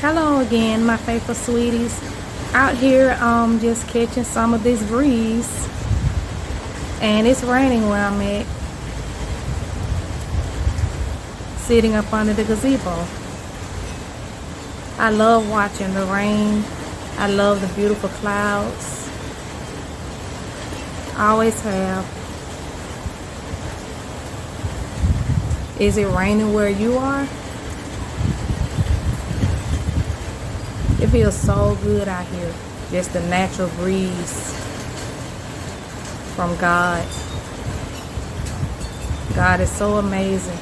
Hello again, my faithful sweeties. Out here, just catching some of this breeze, and it's raining where I'm at. Sitting up under the gazebo. I love watching the rain. I love the beautiful clouds. I always have. Is it raining where you are? It feels so good out here. Just the natural breeze from God. God is so amazing.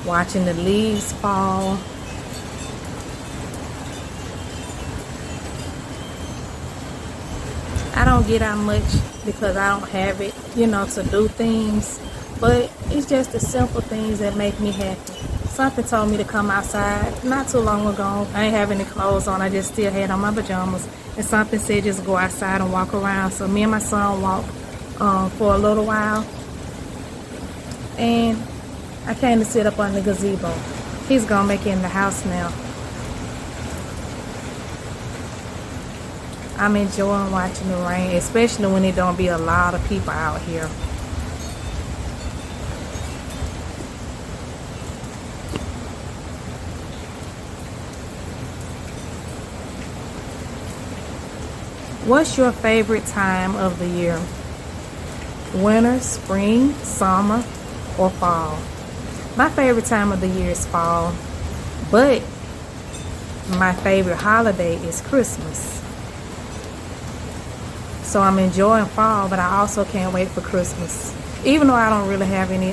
Watching the leaves fall. I don't get out much because I don't have it, to do things. But it's just the simple things that make me happy. Something told me to come outside not too long ago. I ain't have any clothes on. I just still had on my pajamas. And something said just go outside and walk around. So me and my son walked for a little while. And I came to sit up on the gazebo. He's gone back in the house now. I'm enjoying watching the rain, especially when it don't be a lot of people out here. What's your favorite time of the year? Winter, spring, summer, or fall? My favorite time of the year is fall, but my favorite holiday is Christmas. So I'm enjoying fall, but I also can't wait for Christmas. Even though I don't really have any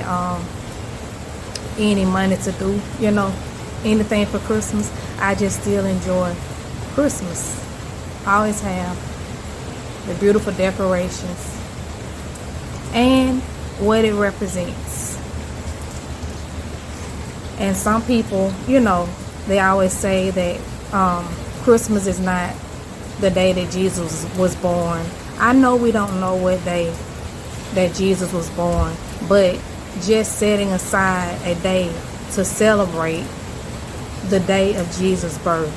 money to do, anything for Christmas, I just still enjoy Christmas. I always have. The beautiful decorations and what it represents. And some people, they always say that Christmas is not the day that Jesus was born. I know we don't know what day that Jesus was born, but just setting aside a day to celebrate the day of Jesus' birth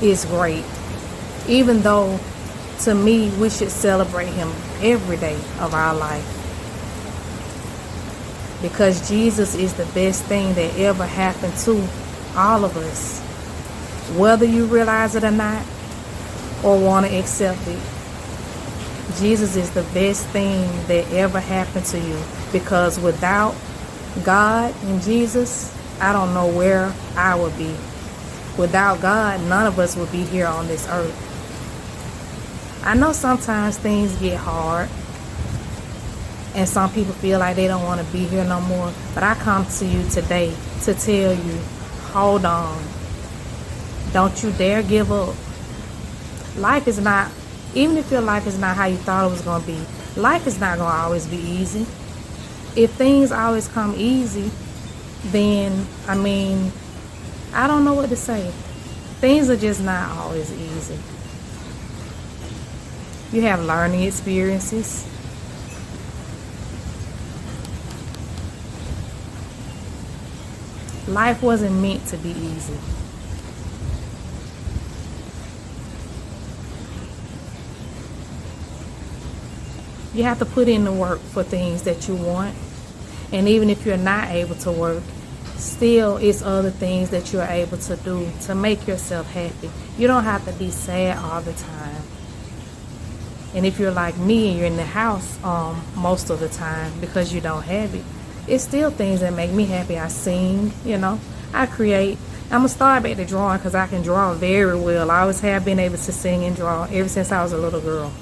is great. Even though, to me, we should celebrate him every day of our life. Because Jesus is the best thing that ever happened to all of us. Whether you realize it or not, or want to accept it, Jesus is the best thing that ever happened to you. Because without God and Jesus, I don't know where I would be. Without God, none of us would be here on this earth. I know sometimes things get hard and some people feel like they don't want to be here no more. But I come to you today to tell you, hold on. Don't you dare give up. Life is not, even if your life is not how you thought it was going to be, life is not going to always be easy. If things always come easy, then, I don't know what to say. Things are just not always easy. You have learning experiences. Life wasn't meant to be easy. You have to put in the work for things that you want. And even if you're not able to work, still it's other things that you're able to do to make yourself happy. You don't have to be sad all the time. And if you're like me and you're in the house most of the time because you don't have it, it's still things that make me happy. I sing, I create. I'm going to start back to drawing because I can draw very well. I always have been able to sing and draw ever since I was a little girl.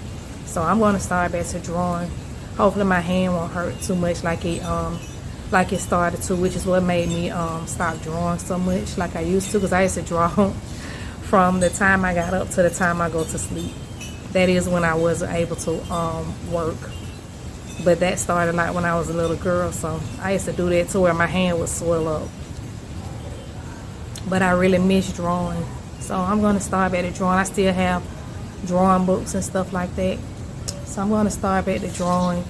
So I'm going to start back to drawing. Hopefully my hand won't hurt too much like it started to, which is what made me stop drawing so much like I used to, because I used to draw from the time I got up to the time I go to sleep. That is when I wasn't able to work. But that started like when I was a little girl, so I used to do that to where my hand would swell up. But I really miss drawing. So I'm going to start back at drawing. I still have drawing books and stuff like that. So I'm going to start at the drawing.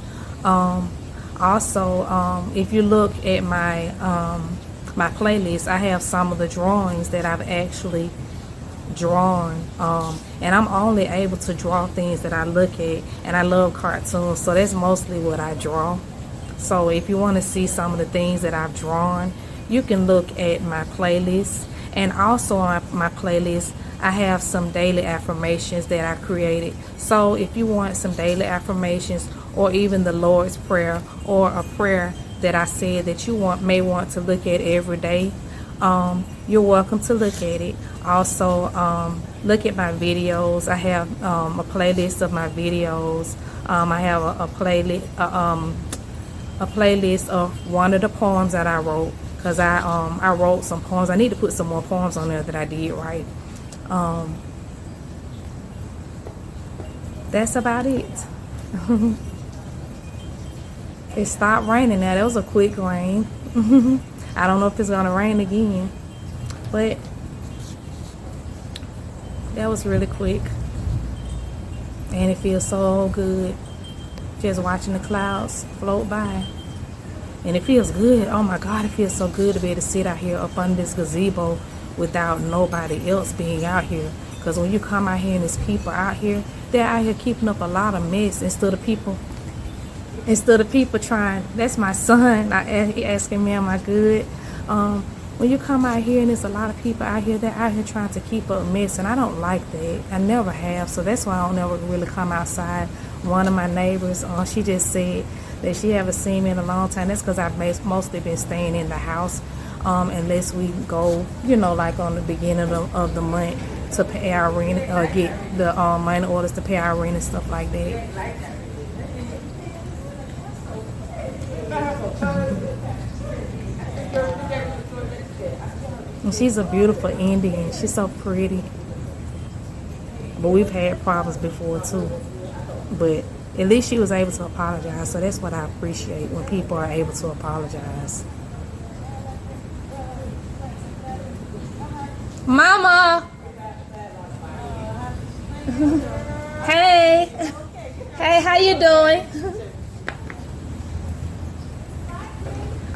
Also, if you look at my my playlist, I have some of the drawings that I've actually drawn, and I'm only able to draw things that I look at, and I love cartoons, so that's mostly what I draw. So if you want to see some of the things that I've drawn, you can look at my playlist. And also on my playlist, I have some daily affirmations that I created. So if you want some daily affirmations, or even the Lord's Prayer, or a prayer that I said that you may want to look at every day, you're welcome to look at it. Also, look at my videos. I have a playlist of my videos. I have a playlist of one of the poems that I wrote, because I wrote some poems. I need to put some more poems on there that I did write. That's about it. It stopped raining now. That was a quick rain. I don't know if it's gonna rain again, but that was really quick, and it feels so good just watching the clouds float by. And it feels good. Oh my God, it feels so good to be able to sit out here up under this gazebo without nobody else being out here. Because when you come out here and there's people out here, they're out here keeping up a lot of mess instead of people trying. That's my son. He asking me, am I good? When you come out here and there's a lot of people out here, they're out here trying to keep up mess, and I don't like that. I never have, so that's why I don't ever really come outside. One of my neighbors, she just said that she haven't seen me in a long time. That's because I've mostly been staying in the house, unless we go, like on the beginning of the month to pay our rent, or get the money orders to pay our rent and stuff like that. And she's a beautiful Indian. She's so pretty. But we've had problems before too. But at least she was able to apologize. So that's what I appreciate, when people are able to apologize. Mama! Hey! Hey, how you doing?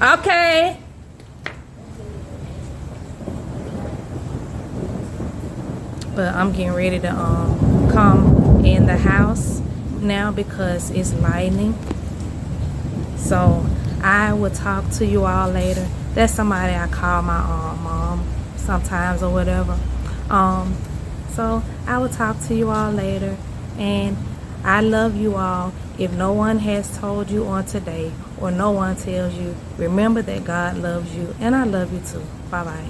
Okay. But I'm getting ready to come in the house now because it's lightning. So I will talk to you all later. That's somebody I call my mom sometimes or whatever. So I will talk to you all later, and I love you all. If no one has told you on today, or no one tells you, remember that God loves you, and I love you too. Bye bye.